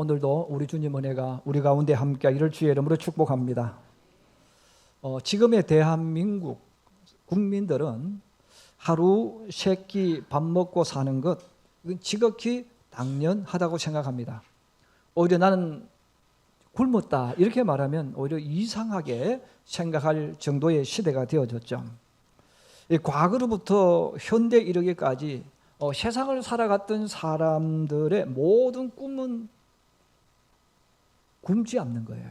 오늘도 우리 주님 은혜가 우리 가운데 함께하기를 주의 이름으로 축복합니다. 지금의 대한민국 국민들은 하루 세 끼 밥 먹고 사는 것, 이건 지극히 당연하다고 생각합니다. 오히려 나는 굶었다 이렇게 말하면 오히려 이상하게 생각할 정도의 시대가 되어졌죠. 과거로부터 현대 이르기까지 세상을 살아갔던 사람들의 모든 꿈은 굶지 않는 거예요.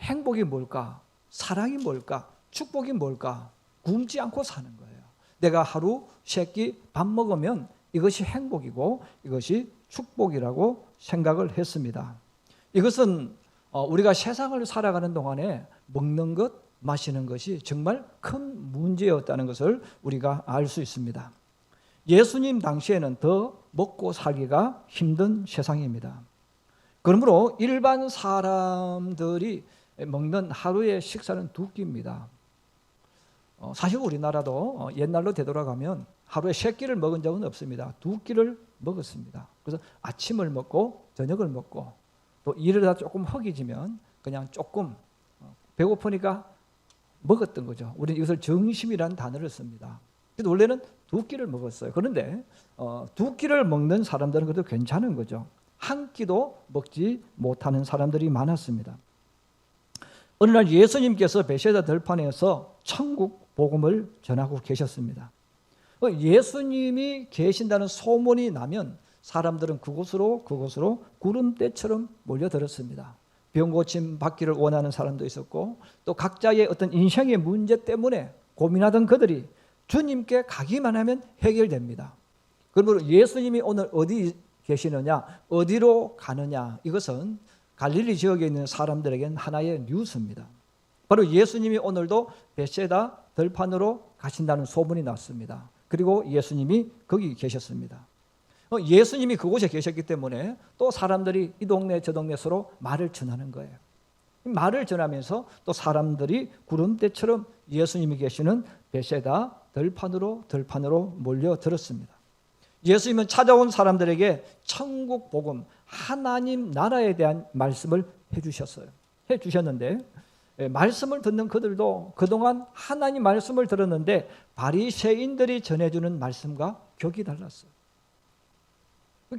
행복이 뭘까? 사랑이 뭘까? 축복이 뭘까? 굶지 않고 사는 거예요. 내가 하루 세 끼 밥 먹으면 이것이 행복이고 이것이 축복이라고 생각을 했습니다. 이것은 우리가 세상을 살아가는 동안에 먹는 것, 마시는 것이 정말 큰 문제였다는 것을 우리가 알 수 있습니다. 예수님 당시에는 더 먹고 살기가 힘든 세상입니다. 그러므로 일반 사람들이 먹는 하루의 식사는 두 끼입니다. 사실 우리나라도 옛날로 되돌아가면 하루에 세 끼를 먹은 적은 없습니다. 두 끼를 먹었습니다. 그래서 아침을 먹고 저녁을 먹고 또 일을 조금 허기지면 그냥 조금 배고프니까 먹었던 거죠. 우리는 이것을 정심이라는 단어를 씁니다. 그래서 원래는 두 끼를 먹었어요. 그런데 두 끼를 먹는 사람들은 그래도 괜찮은 거죠. 한 끼도 먹지 못하는 사람들이 많았습니다. 어느 날 예수님께서 베세다 들판에서 천국 복음을 전하고 계셨습니다. 예수님이 계신다는 소문이 나면 사람들은 그곳으로 구름대처럼 몰려들었습니다. 병 고침 받기를 원하는 사람도 있었고 또 각자의 어떤 인생의 문제 때문에 고민하던 그들이 주님께 가기만 하면 해결됩니다. 그러므로 예수님이 오늘 어디 계시느냐, 어디로 가느냐, 이것은 갈릴리 지역에 있는 사람들에게는 하나의 뉴스입니다. 바로 예수님이 오늘도 베세다 들판으로 가신다는 소문이 났습니다. 그리고 예수님이 거기 계셨습니다. 예수님이 그곳에 계셨기 때문에 또 사람들이 이 동네 저 동네 서로 말을 전하는 거예요. 말을 전하면서 또 사람들이 구름대처럼 예수님이 계시는 베세다 들판으로 몰려들었습니다. 예수님은 찾아온 사람들에게 천국 복음, 하나님 나라에 대한 말씀을 해주셨는데 말씀을 듣는 그들도 그동안 하나님 말씀을 들었는데 바리새인들이 전해주는 말씀과 격이 달랐어요.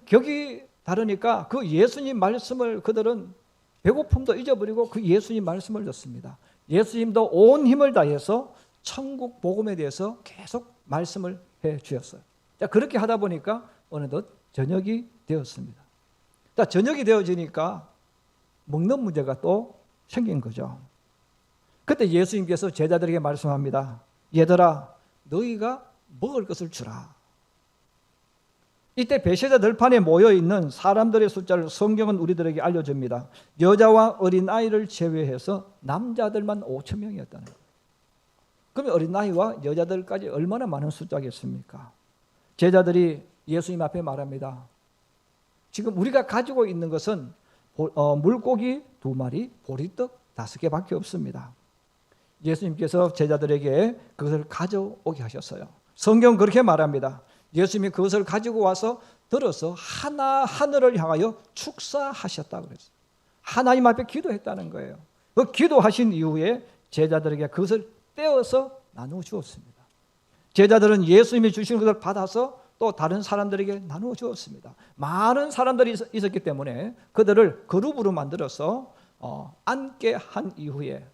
격이 다르니까 그 예수님 말씀을 그들은 배고픔도 잊어버리고 그 예수님 말씀을 듣습니다. 예수님도 온 힘을 다해서 천국 복음에 대해서 계속 말씀을 해 주셨어요. 자, 그렇게 하다 보니까 어느덧 저녁이 되었습니다. 자, 저녁이 되어지니까 먹는 문제가 또 생긴 거죠. 그때 예수님께서 제자들에게 말씀합니다. 얘들아, 너희가 먹을 것을 주라. 이때 베세다 들판에 모여있는 사람들의 숫자를 성경은 우리들에게 알려줍니다. 여자와 어린아이를 제외해서 남자들만 5천 명이었다는 거예요. 그러면 어린아이와 여자들까지 얼마나 많은 숫자겠습니까? 제자들이 예수님 앞에 말합니다. 지금 우리가 가지고 있는 것은 물고기 2마리, 보리떡 5개밖에 없습니다. 예수님께서 제자들에게 그것을 가져오게 하셨어요. 성경 그렇게 말합니다. 예수님이 그것을 가지고 와서 들어서 하늘을 향하여 축사하셨다고 그랬어요. 하나님 앞에 기도했다는 거예요. 그 기도하신 이후에 제자들에게 그것을 떼어서 나누어 주었습니다. 제자들은 예수님이 주신 것을 받아서 또 다른 사람들에게 나누어 주었습니다. 많은 사람들이 있었기 때문에 그들을 그룹으로 만들어서 앉게 한 이후에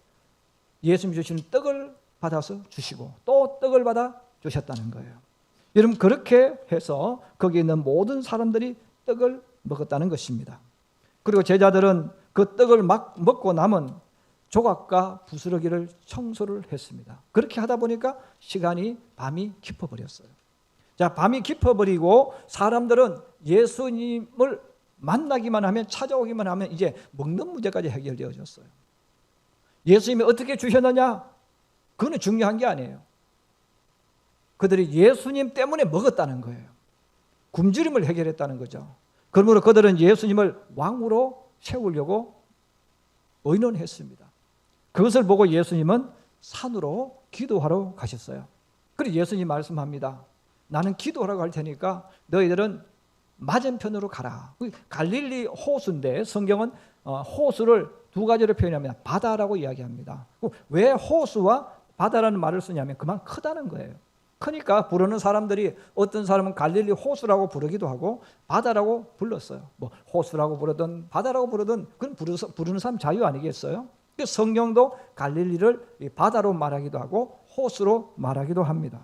예수님이 주시는 떡을 받아서 주시고 또 떡을 받아 주셨다는 거예요. 여러분, 그렇게 해서 거기 있는 모든 사람들이 떡을 먹었다는 것입니다. 그리고 제자들은 그 떡을 막 먹고 남은 조각과 부스러기를 청소를 했습니다. 그렇게 하다 보니까 밤이 깊어버렸어요. 자, 밤이 깊어버리고 사람들은 예수님을 만나기만 하면, 찾아오기만 하면 이제 먹는 문제까지 해결되어졌어요. 예수님이 어떻게 주셨느냐? 그건 중요한 게 아니에요. 그들이 예수님 때문에 먹었다는 거예요. 굶주림을 해결했다는 거죠. 그러므로 그들은 예수님을 왕으로 세우려고 의논했습니다. 그것을 보고 예수님은 산으로 기도하러 가셨어요. 그리고 예수님 말씀합니다. 나는 기도하라고 할 테니까 너희들은 맞은편으로 가라. 갈릴리 호수인데 성경은 호수를 두 가지로 표현하면 바다라고 이야기합니다. 왜 호수와 바다라는 말을 쓰냐면 그만 크다는 거예요. 크니까 부르는 사람들이 어떤 사람은 갈릴리 호수라고 부르기도 하고 바다라고 불렀어요. 뭐 호수라고 부르든 바다라고 부르든 그건 부르는 사람 자유 아니겠어요? 성경도 갈릴리를 바다로 말하기도 하고 호수로 말하기도 합니다.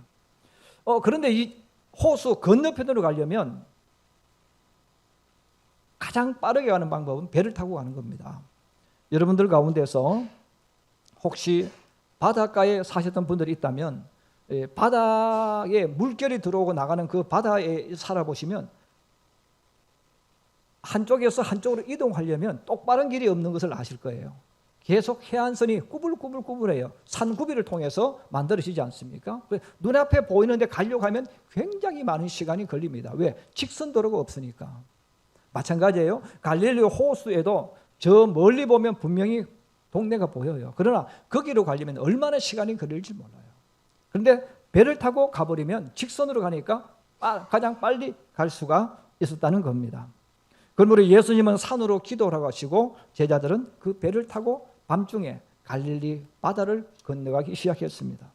그런데 이 호수 건너편으로 가려면 가장 빠르게 가는 방법은 배를 타고 가는 겁니다. 여러분들 가운데서 혹시 바닷가에 사셨던 분들이 있다면 바다에 물결이 들어오고 나가는 그 바다에 살아보시면 한쪽에서 한쪽으로 이동하려면 똑바른 길이 없는 것을 아실 거예요. 계속 해안선이 꾸불꾸불꾸불해요. 산구비를 통해서 만들어지지 않습니까? 눈앞에 보이는데 가려고 하면 굉장히 많은 시간이 걸립니다. 왜? 직선도로가 없으니까. 마찬가지예요. 갈릴리 호수에도 저 멀리 보면 분명히 동네가 보여요. 그러나 거기로 가려면 얼마나 시간이 걸릴지 몰라요. 그런데 배를 타고 가버리면 직선으로 가니까 가장 빨리 갈 수가 있었다는 겁니다. 그러므로 예수님은 산으로 기도를 하시고 제자들은 그 배를 타고 밤중에 갈릴리 바다를 건너가기 시작했습니다.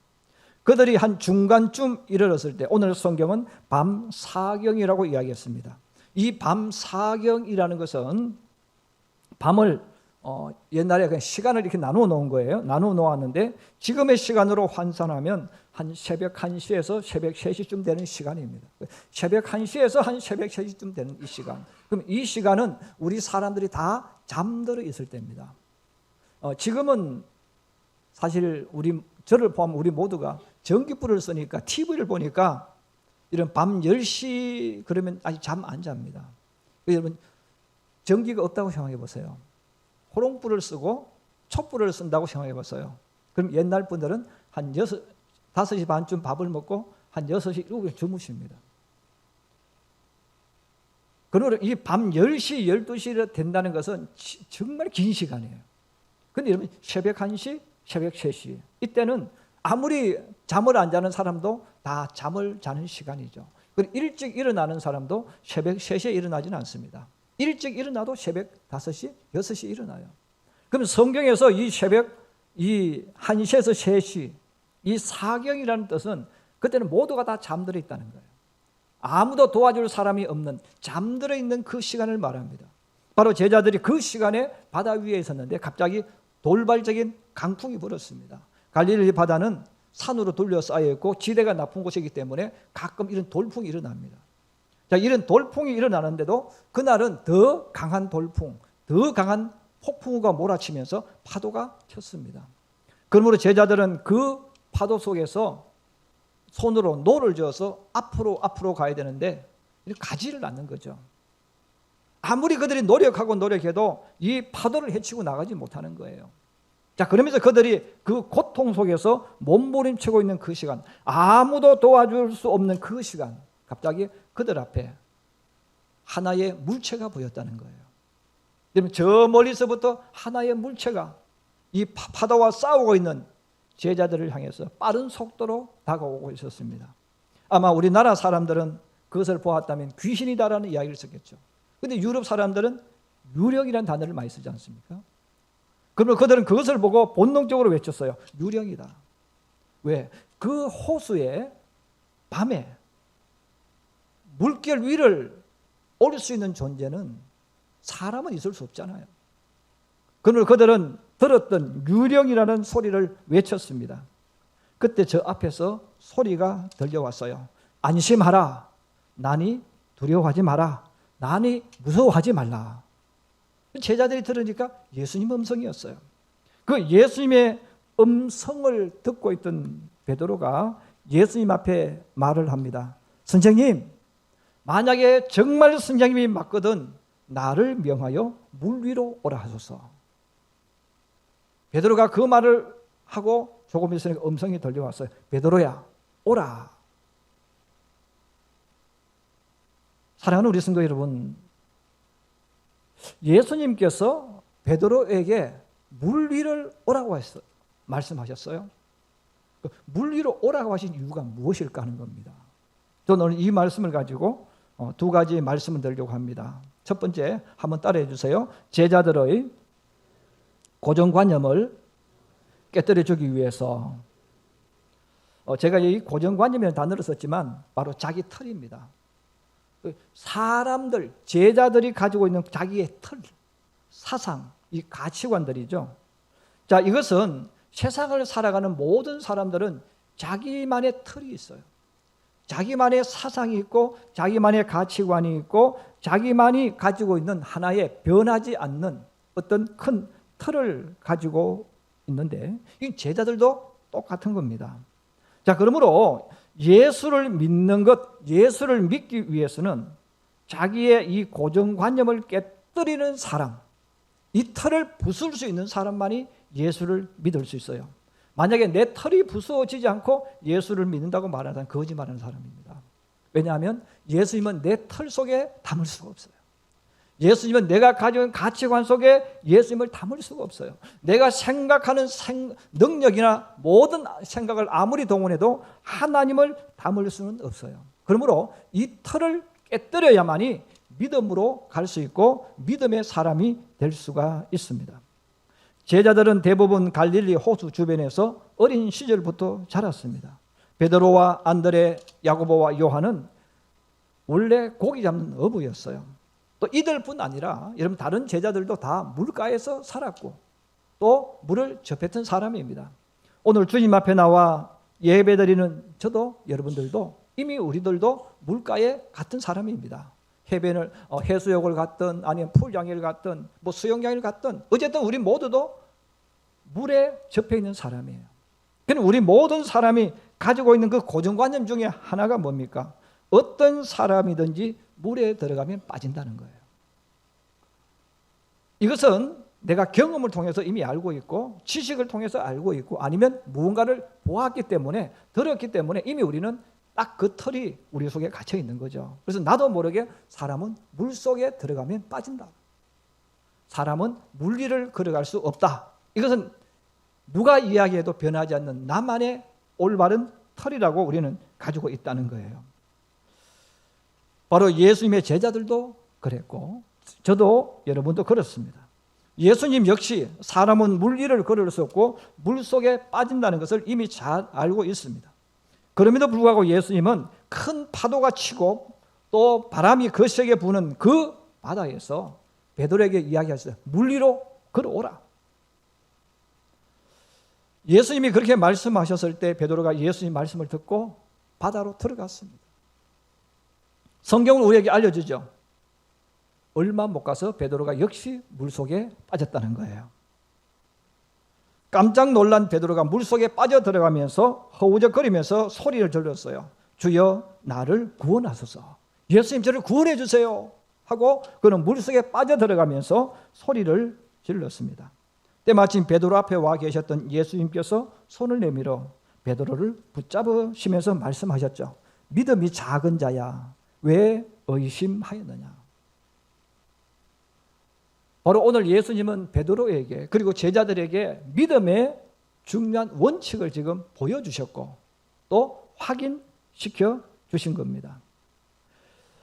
그들이 한 중간쯤 이르렀을 때 오늘 성경은 밤 사경이라고 이야기했습니다. 이 밤 사경이라는 것은 밤을 옛날에 그냥 시간을 이렇게 나누어 놓은 거예요. 나누어 놓았는데 지금의 시간으로 환산하면 한 새벽 1시에서 새벽 3시쯤 되는 시간입니다. 새벽 1시에서 한 새벽 3시쯤 되는 이 시간. 그럼 이 시간은 우리 사람들이 다 잠들어 있을 때입니다. 지금은 사실 저를 포함 우리 모두가 전기불을 쓰니까 TV를 보니까 이런 밤 10시 그러면 아직 잠 안 잡니다. 여러분 전기가 없다고 생각해 보세요. 호롱불을 쓰고 촛불을 쓴다고 생각해 보세요. 그럼 옛날 분들은 한 5시 반쯤 밥을 먹고 한 6시, 7시에 주무십니다. 그러므로 이 밤 10시, 12시 된다는 것은 정말 긴 시간이에요. 그런데 여러분 새벽 1시, 새벽 3시 이때는 아무리 잠을 안 자는 사람도 다 잠을 자는 시간이죠. 그리고 일찍 일어나는 사람도 새벽 3시에 일어나지는 않습니다. 일찍 일어나도 새벽 5시, 6시 일어나요. 그럼 성경에서 이 새벽 이 1시에서 3시 이 사경이라는 뜻은 그때는 모두가 다 잠들어 있다는 거예요. 아무도 도와줄 사람이 없는 잠들어 있는 그 시간을 말합니다. 바로 제자들이 그 시간에 바다 위에 있었는데 갑자기 돌발적인 강풍이 불었습니다. 갈릴리 바다는 산으로 둘러싸여 있고 지대가 낮은 곳이기 때문에 가끔 이런 돌풍이 일어납니다. 자, 이런 돌풍이 일어나는데도 그날은 더 강한 돌풍, 더 강한 폭풍우가 몰아치면서 파도가 쳤습니다. 그러므로 제자들은 그 파도 속에서 손으로 노를 저어서 앞으로 가야 되는데 가지를 않는 거죠. 아무리 그들이 노력해도 이 파도를 헤치고 나가지 못하는 거예요. 자, 그러면서 그들이 그 고통 속에서 몸부림치고 있는 그 시간, 아무도 도와줄 수 없는 그 시간, 갑자기 그들 앞에 하나의 물체가 보였다는 거예요. 그러면 저 멀리서부터 하나의 물체가 이 파도와 싸우고 있는 제자들을 향해서 빠른 속도로 다가오고 있었습니다. 아마 우리나라 사람들은 그것을 보았다면 귀신이다라는 이야기를 썼겠죠. 그런데 유럽 사람들은 유령이라는 단어를 많이 쓰지 않습니까? 그러면 그들은 그것을 보고 본능적으로 외쳤어요. 유령이다. 왜? 그 호수에 밤에 물결 위를 오를 수 있는 존재는 사람은 있을 수 없잖아요. 그러면 그들은 들었던 유령이라는 소리를 외쳤습니다. 그때 저 앞에서 소리가 들려왔어요. 안심하라. 나니 두려워하지 마라. 나니 무서워하지 말라. 제자들이 들으니까 예수님 음성이었어요. 그 예수님의 음성을 듣고 있던 베드로가 예수님 앞에 말을 합니다. 선생님, 만약에 정말 선생님이 맞거든 나를 명하여 물 위로 오라 하소서. 베드로가 그 말을 하고 조금 있으니까 음성이 들려왔어요. 베드로야, 오라. 사랑하는 우리 성도 여러분, 예수님께서 베드로에게 물 위를 오라고 말씀하셨어요. 물 위로 오라고 하신 이유가 무엇일까 하는 겁니다. 저는 오늘 이 말씀을 가지고 두 가지 말씀을 드리려고 합니다. 첫 번째, 한번 따라해 주세요. 제자들의 고정관념을 깨뜨려 주기 위해서. 제가 이 고정관념이라는 단어를 썼지만 바로 자기 틀입니다. 사람들, 제자들이 가지고 있는 자기의 틀, 사상, 이 가치관들이죠. 자, 이것은 세상을 살아가는 모든 사람들은 자기만의 틀이 있어요. 자기만의 사상이 있고 자기만의 가치관이 있고 자기만이 가지고 있는 하나의 변하지 않는 어떤 큰 틀을 가지고 있는데 이 제자들도 똑같은 겁니다. 자, 그러므로 예수를 믿는 것, 예수를 믿기 위해서는 자기의 이 고정관념을 깨뜨리는 사람, 이 틀을 부술 수 있는 사람만이 예수를 믿을 수 있어요. 만약에 내 털이 부수어지지 않고 예수를 믿는다고 말하는 사람은 거짓말하는 사람입니다. 왜냐하면 예수님은 내 털 속에 담을 수가 없어요. 예수님은 내가 가지고 있는 가치관 속에 예수님을 담을 수가 없어요. 내가 생각하는 능력이나 모든 생각을 아무리 동원해도 하나님을 담을 수는 없어요. 그러므로 이 털을 깨뜨려야만이 믿음으로 갈 수 있고 믿음의 사람이 될 수가 있습니다. 제자들은 대부분 갈릴리 호수 주변에서 어린 시절부터 자랐습니다. 베드로와 안드레, 야고보와 요한은 원래 고기 잡는 어부였어요. 또 이들뿐 아니라 여러분 다른 제자들도 다 물가에서 살았고 또 물을 접했던 사람입니다. 오늘 주님 앞에 나와 예배드리는 저도 여러분들도 이미 우리들도 물가에 같은 사람입니다. 해변을 해수욕을 갔든 아니면 풀장애를 갔든 뭐 수영장을 갔든 어쨌든 우리 모두도 물에 접해 있는 사람이에요. 그럼 우리 모든 사람이 가지고 있는 그 고정관념 중에 하나가 뭡니까? 어떤 사람이든지 물에 들어가면 빠진다는 거예요. 이것은 내가 경험을 통해서 이미 알고 있고 지식을 통해서 알고 있고 아니면 무언가를 보았기 때문에 들었기 때문에 이미 우리는 딱 그 틀이 우리 속에 갇혀 있는 거죠. 그래서 나도 모르게 사람은 물 속에 들어가면 빠진다. 사람은 물 위를 걸어갈 수 없다. 이것은 누가 이야기해도 변하지 않는 나만의 올바른 틀이라고 우리는 가지고 있다는 거예요. 바로 예수님의 제자들도 그랬고 저도 여러분도 그렇습니다. 예수님 역시 사람은 물 위를 걸을 수 없고 물 속에 빠진다는 것을 이미 잘 알고 있습니다. 그럼에도 불구하고 예수님은 큰 파도가 치고 또 바람이 거세게 부는 그 바다에서 베드로에게 이야기하셨어요. 물 위로 걸어오라. 예수님이 그렇게 말씀하셨을 때 베드로가 예수님 말씀을 듣고 바다로 들어갔습니다. 성경은 우리에게 알려주죠. 얼마 못 가서 베드로가 역시 물속에 빠졌다는 거예요. 깜짝 놀란 베드로가 물속에 빠져 들어가면서 허우적거리면서 소리를 질렀어요. 주여 나를 구원하소서. 예수님 저를 구원해 주세요 하고 그는 물속에 빠져 들어가면서 소리를 질렀습니다. 때마침 베드로 앞에 와 계셨던 예수님께서 손을 내밀어 베드로를 붙잡으시면서 말씀하셨죠. 믿음이 작은 자야 왜 의심하였느냐. 바로 오늘 예수님은 베드로에게 그리고 제자들에게 믿음의 중요한 원칙을 지금 보여주셨고 또 확인시켜 주신 겁니다.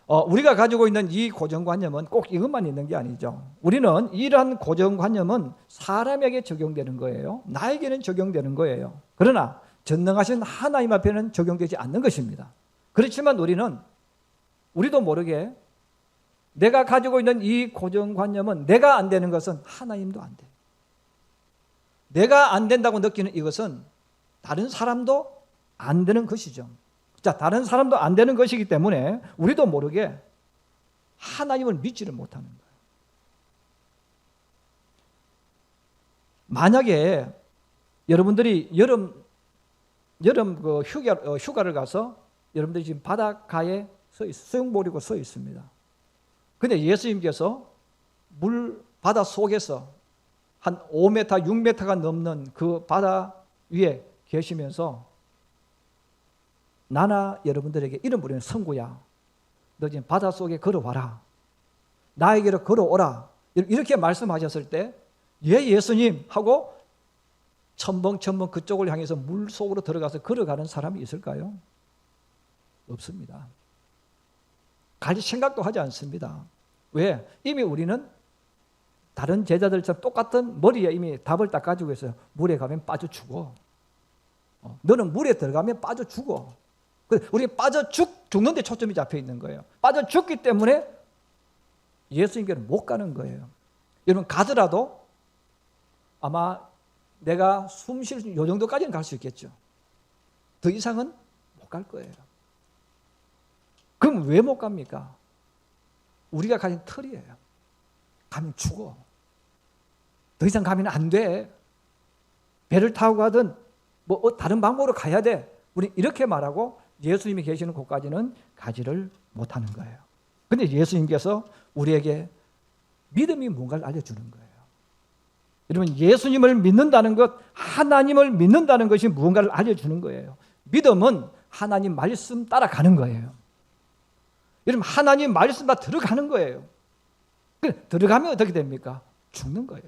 우리가 가지고 있는 이 고정관념은 꼭 이것만 있는 게 아니죠. 우리는 이러한 고정관념은 사람에게 적용되는 거예요. 나에게는 적용되는 거예요. 그러나 전능하신 하나님 앞에는 적용되지 않는 것입니다. 그렇지만 우리도 모르게 내가 가지고 있는 이 고정관념은 내가 안 되는 것은 하나님도 안 돼. 내가 안 된다고 느끼는 이것은 다른 사람도 안 되는 것이죠. 자, 다른 사람도 안 되는 것이기 때문에 우리도 모르게 하나님을 믿지를 못하는 거예요. 만약에 여러분들이 여름 그 휴가를 가서 여러분들이 지금 바닷가에 수영복 입고 서 있습니다. 근데 예수님께서 바다 속에서 한 5m, 6m가 넘는 그 바다 위에 계시면서 나나 여러분들에게 이름 부르는 성구야 너 지금 바다 속에 걸어와라. 나에게로 걸어오라. 이렇게 말씀하셨을 때 예수님 하고 첨벙첨벙 그쪽을 향해서 물 속으로 들어가서 걸어가는 사람이 있을까요? 없습니다. 갈 생각도 하지 않습니다. 왜? 이미 우리는 다른 제자들처럼 똑같은 머리에 이미 답을 딱 가지고 있어요. 물에 가면 빠져 죽어. 너는 물에 들어가면 빠져 죽어. 우리 빠져 죽는데 초점이 잡혀 있는 거예요. 빠져 죽기 때문에 예수님께는 못 가는 거예요. 여러분 가더라도 아마 내가 숨 쉴 수 요 정도까지는 갈 수 있겠죠. 더 이상은 못 갈 거예요. 그럼 왜 못 갑니까? 우리가 가진 틀이에요. 가면 죽어. 더 이상 가면 안 돼. 배를 타고 가든 뭐 다른 방법으로 가야 돼. 우리 이렇게 말하고 예수님이 계시는 곳까지는 가지를 못하는 거예요. 근데 예수님께서 우리에게 믿음이 뭔가를 알려주는 거예요. 여러분 예수님을 믿는다는 것, 하나님을 믿는다는 것이 무언가를 알려주는 거예요. 믿음은 하나님 말씀 따라가는 거예요. 여러분 하나님 말씀 다 들어가는 거예요. 들어가면 어떻게 됩니까? 죽는 거예요.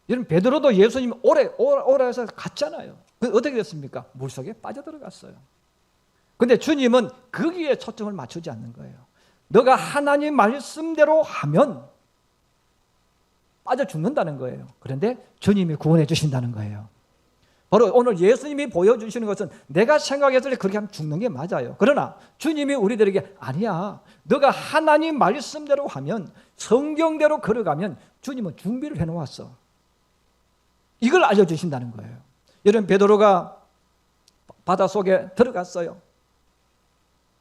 여러분 베드로도 예수님 오라 해서 갔잖아요. 어떻게 됐습니까? 물속에 빠져들어갔어요. 근데 주님은 거기에 초점을 맞추지 않는 거예요. 너가 하나님 말씀대로 하면 빠져 죽는다는 거예요. 그런데 주님이 구원해 주신다는 거예요. 바로 오늘 예수님이 보여주시는 것은 내가 생각했을 때 그렇게 하면 죽는 게 맞아요. 그러나 주님이 우리들에게 아니야. 너가 하나님 말씀대로 하면 성경대로 걸어가면 주님은 준비를 해놓았어. 이걸 알려주신다는 거예요. 여러분 베드로가 바닷속에 들어갔어요.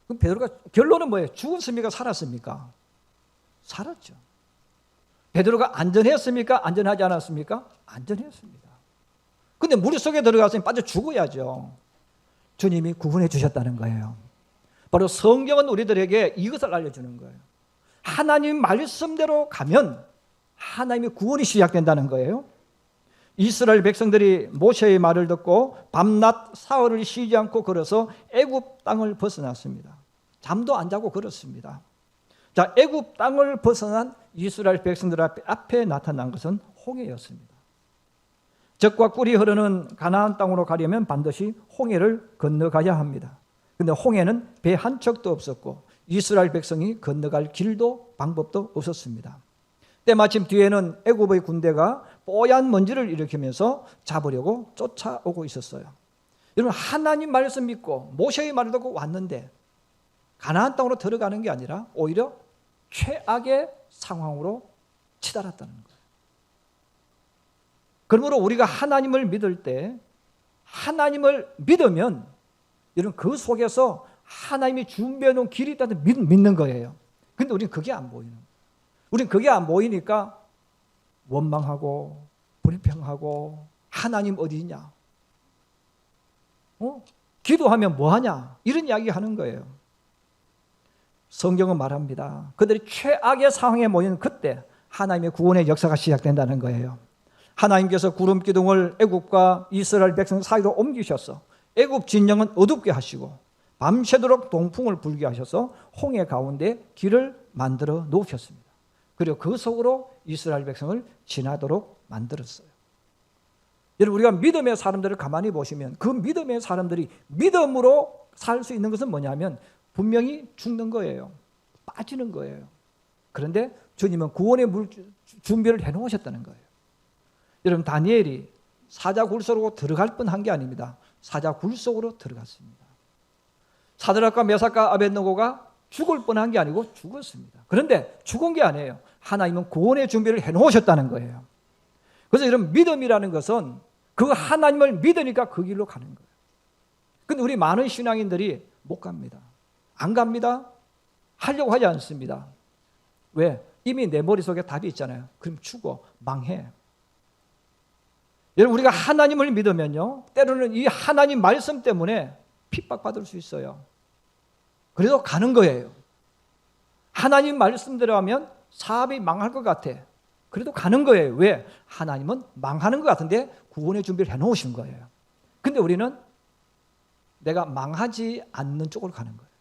그럼 베드로가 결론은 뭐예요? 죽었습니까? 살았습니까? 살았죠. 베드로가 안전했습니까? 안전하지 않았습니까? 안전했습니다. 근데 물속에 들어갔으니 빠져 죽어야죠. 주님이 구원해 주셨다는 거예요. 바로 성경은 우리들에게 이것을 알려주는 거예요. 하나님 말씀대로 가면 하나님의 구원이 시작된다는 거예요. 이스라엘 백성들이 모세의 말을 듣고 밤낮 사흘을 쉬지 않고 걸어서 애굽 땅을 벗어났습니다. 잠도 안 자고 걸었습니다. 자, 애굽 땅을 벗어난 이스라엘 백성들 앞에 나타난 것은 홍해였습니다. 젖과 꿀이 흐르는 가나안 땅으로 가려면 반드시 홍해를 건너가야 합니다. 그런데 홍해는 배 한 척도 없었고 이스라엘 백성이 건너갈 길도 방법도 없었습니다. 때마침 뒤에는 애굽의 군대가 뽀얀 먼지를 일으키면서 잡으려고 쫓아오고 있었어요. 여러분 하나님 말씀 믿고 모세의 말을 듣고 왔는데 가나안 땅으로 들어가는 게 아니라 오히려 최악의 상황으로 치달았다는 거예요. 그러므로 우리가 하나님을 믿을 때 하나님을 믿으면 여러분 그 속에서 하나님이 준비해 놓은 길이 있다는 믿는 거예요. 그런데 우리는 그게 안 보이는 거예요. 우리는 그게 안 보이니까 원망하고 불평하고 하나님 어디 있냐? 기도하면 뭐하냐? 이런 이야기 하는 거예요. 성경은 말합니다. 그들이 최악의 상황에 모이는 그때 하나님의 구원의 역사가 시작된다는 거예요. 하나님께서 구름 기둥을 애굽과 이스라엘 백성 사이로 옮기셔서 애굽 진영은 어둡게 하시고 밤새도록 동풍을 불게 하셔서 홍해 가운데 길을 만들어 놓으셨습니다. 그리고 그 속으로 이스라엘 백성을 지나도록 만들었어요. 여러분 우리가 믿음의 사람들을 가만히 보시면 그 믿음의 사람들이 믿음으로 살 수 있는 것은 뭐냐면 분명히 죽는 거예요. 빠지는 거예요. 그런데 주님은 구원의 준비를 해놓으셨다는 거예요. 여러분 다니엘이 사자굴 속으로 들어갈 뻔한 게 아닙니다. 사자굴 속으로 들어갔습니다. 사드락과 메삭과 아벳느고가 죽을 뻔한 게 아니고 죽었습니다. 그런데 죽은 게 아니에요. 하나님은 구원의 준비를 해놓으셨다는 거예요. 그래서 여러분 믿음이라는 것은 그 하나님을 믿으니까 그 길로 가는 거예요. 근데 우리 많은 신앙인들이 못 갑니다. 안 갑니다. 하려고 하지 않습니다. 왜? 이미 내 머릿속에 답이 있잖아요. 그럼 죽어. 망해. 여러분 우리가 하나님을 믿으면요 때로는 이 하나님 말씀 때문에 핍박받을 수 있어요. 그래도 가는 거예요. 하나님 말씀대로 하면 사업이 망할 것 같아. 그래도 가는 거예요. 왜? 하나님은 망하는 것 같은데 구원의 준비를 해놓으신 거예요. 근데 우리는 내가 망하지 않는 쪽으로 가는 거예요.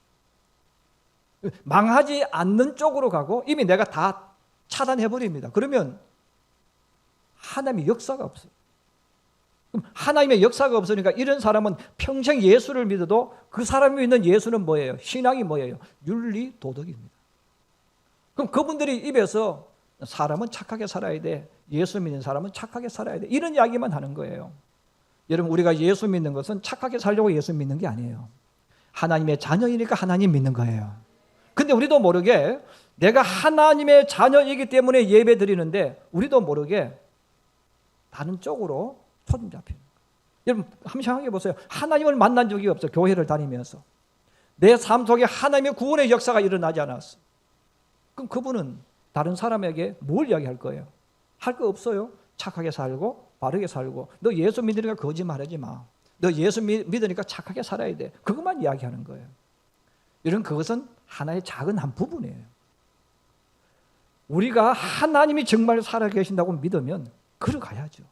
망하지 않는 쪽으로 가고 이미 내가 다 차단해버립니다. 그러면 하나님의 역사가 없어요. 그럼 하나님의 역사가 없으니까 이런 사람은 평생 예수를 믿어도 그 사람이 믿는 예수는 뭐예요? 신앙이 뭐예요? 윤리, 도덕입니다. 그럼 그분들이 입에서 사람은 착하게 살아야 돼, 예수 믿는 사람은 착하게 살아야 돼, 이런 이야기만 하는 거예요. 여러분, 우리가 예수 믿는 것은 착하게 살려고 예수 믿는 게 아니에요. 하나님의 자녀이니까 하나님 믿는 거예요. 근데 우리도 모르게 내가 하나님의 자녀이기 때문에 예배 드리는데 우리도 모르게 다른 쪽으로 초점 잡히는 거예요. 여러분, 한번 생각해 보세요. 하나님을 만난 적이 없어. 교회를 다니면서 내 삶 속에 하나님의 구원의 역사가 일어나지 않았어. 그럼 그분은 다른 사람에게 뭘 이야기할 거예요? 할 거 없어요. 착하게 살고 바르게 살고, 너 예수 믿으니까 거짓말하지 마, 너 예수 믿으니까 착하게 살아야 돼, 그것만 이야기하는 거예요. 이런 그것은 하나의 작은 한 부분이에요. 우리가 하나님이 정말 살아계신다고 믿으면 걸어가야죠.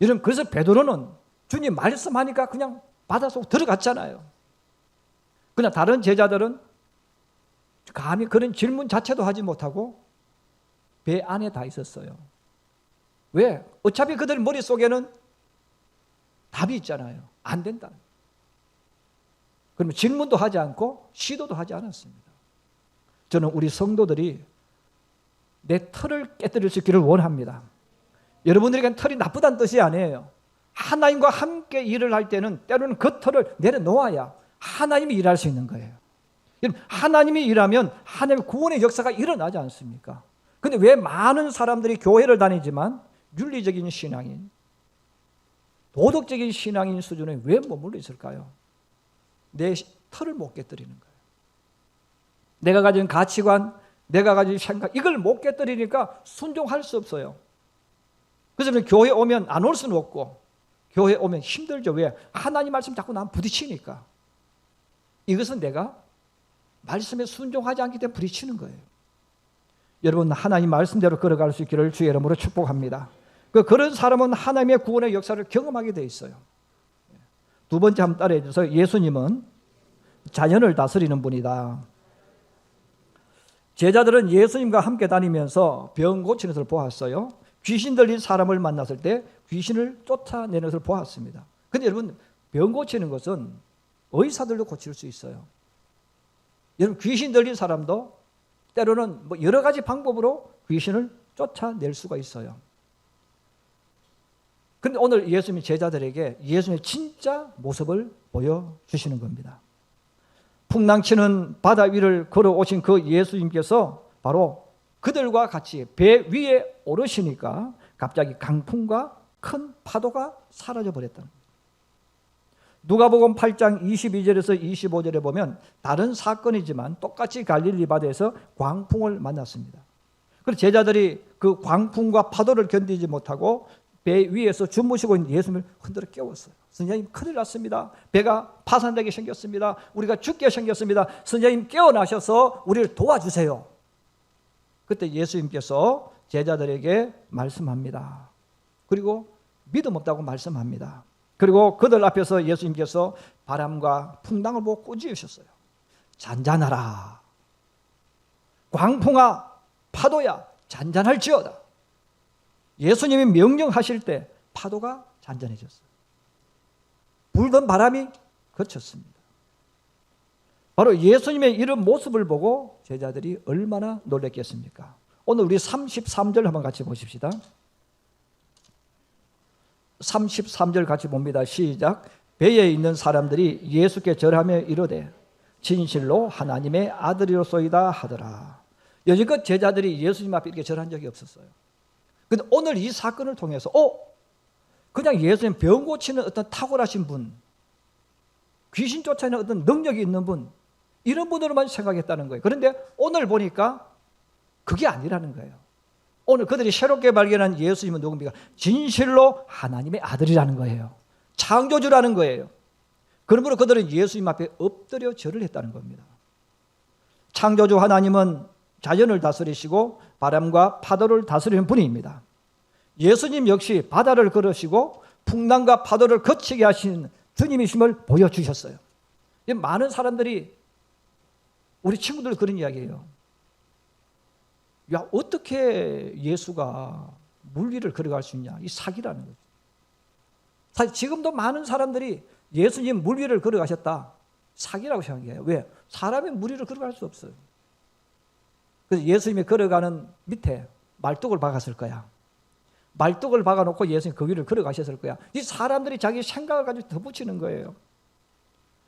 여러분, 그래서 베드로는 주님 말씀하니까 그냥 바닷속 들어갔잖아요. 그러나 다른 제자들은 감히 그런 질문 자체도 하지 못하고 배 안에 다 있었어요. 왜? 어차피 그들 머릿속에는 답이 있잖아요. 안 된다. 그러면 질문도 하지 않고 시도도 하지 않았습니다. 저는 우리 성도들이 내 털을 깨뜨릴 수 있기를 원합니다. 여러분들에게는 털이 나쁘다는 뜻이 아니에요. 하나님과 함께 일을 할 때는 때로는 그 털을 내려놓아야 하나님이 일할 수 있는 거예요. 하나님이 일하면 하나님의 구원의 역사가 일어나지 않습니까? 근데 왜 많은 사람들이 교회를 다니지만 윤리적인 신앙인, 도덕적인 신앙인 수준에 왜 머물러 있을까요? 내 털을 못 깨뜨리는 거예요. 내가 가진 가치관, 내가 가진 생각, 이걸 못 깨뜨리니까 순종할 수 없어요. 그래서 교회 오면 안 올 수는 없고, 교회 오면 힘들죠. 왜? 하나님 말씀 자꾸 나만 부딪히니까. 이것은 내가 말씀에 순종하지 않기 때문에 부딪히는 거예요. 여러분, 하나님 말씀대로 걸어갈 수 있기를 주의 이름으로 축복합니다. 그런 사람은 하나님의 구원의 역사를 경험하게 돼 있어요. 두 번째 한번 따라해 주세요. 예수님은 자연을 다스리는 분이다. 제자들은 예수님과 함께 다니면서 병 고치는 것을 보았어요. 귀신 들린 사람을 만났을 때 귀신을 쫓아내는 것을 보았습니다. 그런데 여러분, 병 고치는 것은 의사들도 고칠 수 있어요. 여러분, 귀신 들린 사람도 때로는 여러 가지 방법으로 귀신을 쫓아낼 수가 있어요. 그런데 오늘 예수님이 제자들에게 예수님의 진짜 모습을 보여주시는 겁니다. 풍랑치는 바다 위를 걸어오신 그 예수님께서 바로 그들과 같이 배 위에 오르시니까 갑자기 강풍과 큰 파도가 사라져 버렸다는 거예요. 누가복음 8장 22절에서 25절에 보면 다른 사건이지만 똑같이 갈릴리 바다에서 광풍을 만났습니다. 그래서 제자들이 그 광풍과 파도를 견디지 못하고 배 위에서 주무시고 있는 예수님을 흔들어 깨웠어요. 선생님, 큰일 났습니다. 배가 파산되게 생겼습니다. 우리가 죽게 생겼습니다. 선생님, 깨어나셔서 우리를 도와주세요. 그때 예수님께서 제자들에게 말씀합니다. 그리고 믿음 없다고 말씀합니다. 그리고 그들 앞에서 예수님께서 바람과 풍랑을 보고 꾸짖으셨어요. 잔잔하라. 광풍아, 파도야, 잔잔할지어다. 예수님이 명령하실 때 파도가 잔잔해졌어요. 불던 바람이 그쳤습니다. 바로 예수님의 이런 모습을 보고 제자들이 얼마나 놀랐겠습니까? 오늘 우리 33절 한번 같이 보십시다. 33절 같이 봅니다. 시작. 배에 있는 사람들이 예수께 절하며 이르되 진실로 하나님의 아들이로소이다 하더라. 여지껏 제자들이 예수님 앞에 이렇게 절한 적이 없었어요. 근데 오늘 이 사건을 통해서 그냥 예수님 병 고치는 어떤 탁월하신 분, 귀신 쫓아내는 어떤 능력이 있는 분, 이런 분으로만 생각했다는 거예요. 그런데 오늘 보니까 그게 아니라는 거예요. 오늘 그들이 새롭게 발견한 예수님은 누굽니까? 진실로 하나님의 아들이라는 거예요. 창조주라는 거예요. 그러므로 그들은 예수님 앞에 엎드려 절을 했다는 겁니다. 창조주 하나님은 자연을 다스리시고 바람과 파도를 다스리는 분입니다. 예수님 역시 바다를 걸으시고 풍랑과 파도를 거치게 하신 주님이심을 보여주셨어요. 많은 사람들이, 우리 친구들 그런 이야기예요. 야, 어떻게 예수가 물 위를 걸어갈 수 있냐? 이 사기라는 거죠. 사실 지금도 많은 사람들이 예수님 물 위를 걸어가셨다, 사기라고 생각해요. 왜? 사람이 물 위를 걸어갈 수 없어요. 그래서 예수님이 걸어가는 밑에 말뚝을 박았을 거야. 말뚝을 박아놓고 예수님 그 위를 걸어가셨을 거야. 이 사람들이 자기 생각을 가지고 덧붙이는 거예요.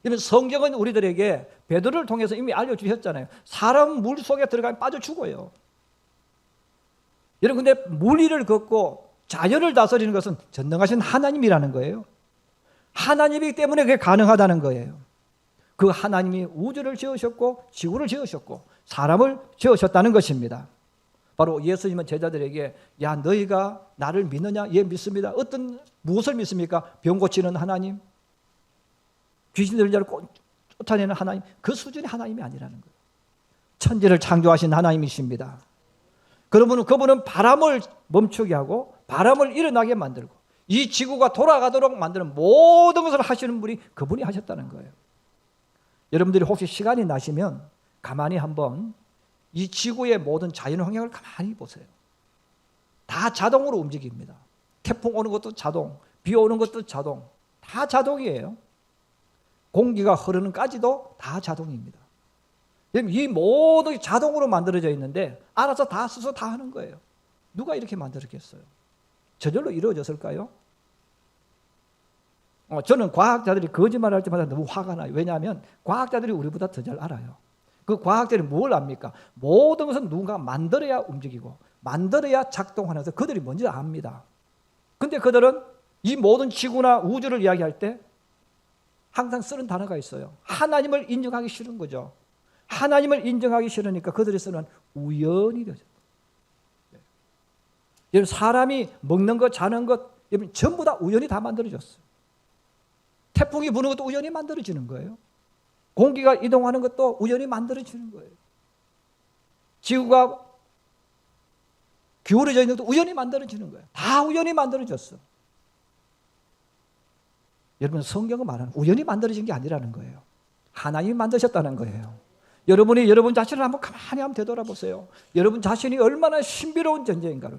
이런 성경은 우리들에게 베드로를 통해서 이미 알려주셨잖아요. 사람 물 속에 들어가면 빠져 죽어요. 여러분, 근데 물 위를 걷고 자연을 다스리는 것은 전능하신 하나님이라는 거예요. 하나님이기 때문에 그게 가능하다는 거예요. 그 하나님이 우주를 지으셨고 지구를 지으셨고 사람을 지으셨다는 것입니다. 바로 예수님은 제자들에게, 야, 너희가 나를 믿느냐? 예, 믿습니다. 무엇을 믿습니까? 병 고치는 하나님, 귀신 들린 자를 쫓아내는 하나님, 그 수준의 하나님이 아니라는 거예요. 천지를 창조하신 하나님이십니다. 그분은 바람을 멈추게 하고 바람을 일어나게 만들고 이 지구가 돌아가도록 만드는 모든 것을 하시는 분이 그분이 하셨다는 거예요. 여러분들이 혹시 시간이 나시면 가만히 한번 이 지구의 모든 자연 환경을 가만히 보세요. 다 자동으로 움직입니다. 태풍 오는 것도 자동, 비 오는 것도 자동, 다 자동이에요. 공기가 흐르는까지도 다 자동입니다. 이 모든 자동으로 만들어져 있는데 알아서 다 스스로 다 하는 거예요. 누가 이렇게 만들었겠어요? 저절로 이루어졌을까요? 저는 과학자들이 거짓말할 때마다 너무 화가 나요. 왜냐하면 과학자들이 우리보다 더 잘 알아요. 그 과학자들이 뭘 압니까? 모든 것은 누군가 만들어야 움직이고 만들어야 작동하면서 그들이 먼저 압니다. 근데 그들은 이 모든 지구나 우주를 이야기할 때 항상 쓰는 단어가 있어요. 하나님을 인정하기 싫은 거죠. 하나님을 인정하기 싫으니까 그들이 쓰는 우연이 되죠. 여러분, 사람이 먹는 것, 자는 것, 여러분, 전부 다 우연히 다 만들어졌어요. 태풍이 부는 것도 우연히 만들어지는 거예요. 공기가 이동하는 것도 우연히 만들어지는 거예요. 지구가 기울어져 있는 것도 우연히 만들어지는 거예요. 다 우연히 만들어졌어. 여러분, 성경은 말하는 우연히 만들어진 게 아니라는 거예요. 하나님이 만드셨다는 거예요. 여러분이 여러분 자신을 한번 가만히 한번 되돌아보세요. 여러분 자신이 얼마나 신비로운 존재인가를.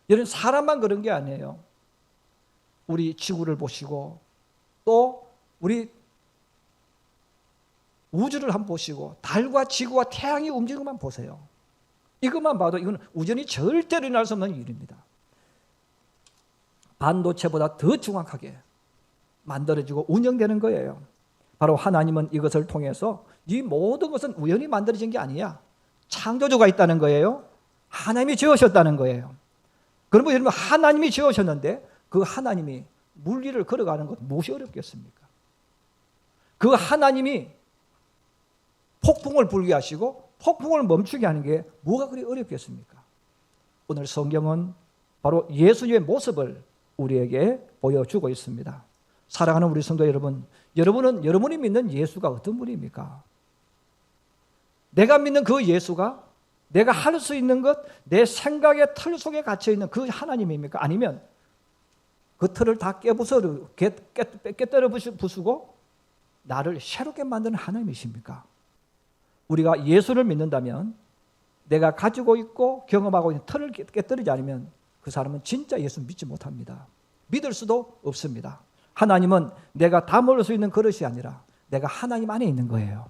여러분, 사람만 그런 게 아니에요. 우리 지구를 보시고 또 우리 우주를 한번 보시고 달과 지구와 태양이 움직이는 것만 보세요. 이것만 봐도 이건 우연히 절대로 일어날 수 없는 일입니다. 반도체보다 더 정확하게 만들어지고 운영되는 거예요. 바로 하나님은 이것을 통해서 이 모든 것은 우연히 만들어진 게 아니야. 창조주가 있다는 거예요. 하나님이 지으셨다는 거예요. 그러면 여러분, 하나님이 지으셨는데 그 하나님이 물 위를 걸어가는 것 무엇이 어렵겠습니까? 그 하나님이 폭풍을 불게 하시고 폭풍을 멈추게 하는 게 뭐가 그리 어렵겠습니까? 오늘 성경은 바로 예수님의 모습을 우리에게 보여주고 있습니다. 사랑하는 우리 성도 여러분, 여러분이 믿는 예수가 어떤 분입니까? 내가 믿는 그 예수가 내가 할 수 있는 것, 내 생각의 틀 속에 갇혀 있는 그 하나님입니까? 아니면 그 틀을 다 깨뜨려 부수고 나를 새롭게 만드는 하나님이십니까? 우리가 예수를 믿는다면 내가 가지고 있고 경험하고 있는 틀을 깨뜨리지 않으면 그 사람은 진짜 예수 믿지 못합니다. 믿을 수도 없습니다. 하나님은 내가 담을 수 있는 그릇이 아니라 내가 하나님 안에 있는 거예요.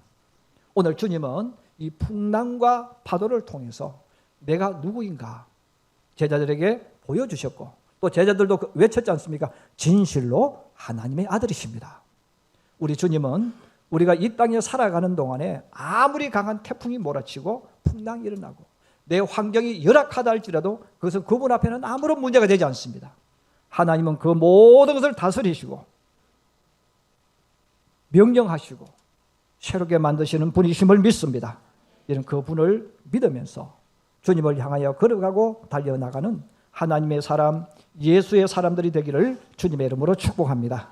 오늘 주님은 이 풍랑과 파도를 통해서 내가 누구인가 제자들에게 보여주셨고 또 제자들도 외쳤지 않습니까? 진실로 하나님의 아들이십니다. 우리 주님은 우리가 이 땅에 살아가는 동안에 아무리 강한 태풍이 몰아치고 풍랑이 일어나고 내 환경이 열악하다 할지라도 그것은 그분 앞에는 아무런 문제가 되지 않습니다. 하나님은 그 모든 것을 다스리시고 명령하시고 새롭게 만드시는 분이심을 믿습니다. 이런 그 분을 믿으면서 주님을 향하여 걸어가고 달려나가는 하나님의 사람, 예수의 사람들이 되기를 주님의 이름으로 축복합니다.